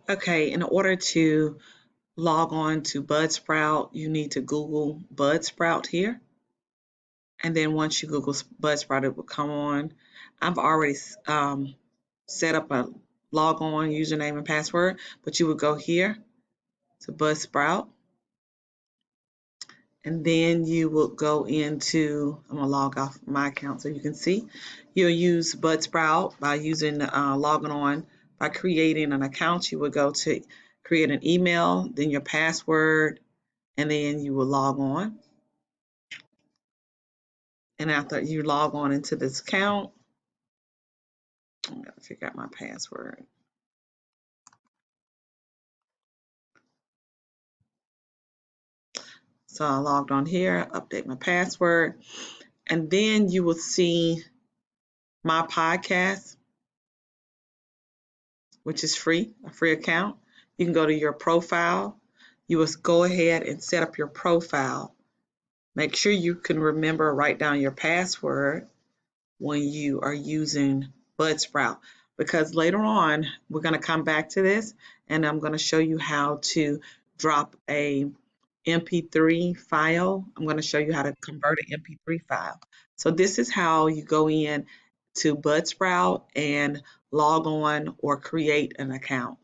Okay, in order to log on to Buzzsprout, you need to Google Buzzsprout here. And then once you Google Buzzsprout, it will come on. I've already set up a log on username and password, but you would go here to Buzzsprout. And then you will go into, I'm gonna log off my account so you can see. You'll use Buzzsprout by using logging on by creating an account. You would go to create an email, then your password, and then you will log on. And after you log on into this account, I'm gonna figure out my password. So I logged on here, update my password, and then you will see my podcast, which is free, a free account. You can go to your profile. You must go ahead and set up your profile. Make sure you can remember, write down your password when you are using Buzzsprout, because later on we're going to come back to this and I'm going to show you how to drop a MP3 file. I'm going to show you how to convert an MP3 file. So this is how you go in to Buzzsprout and log on or create an account.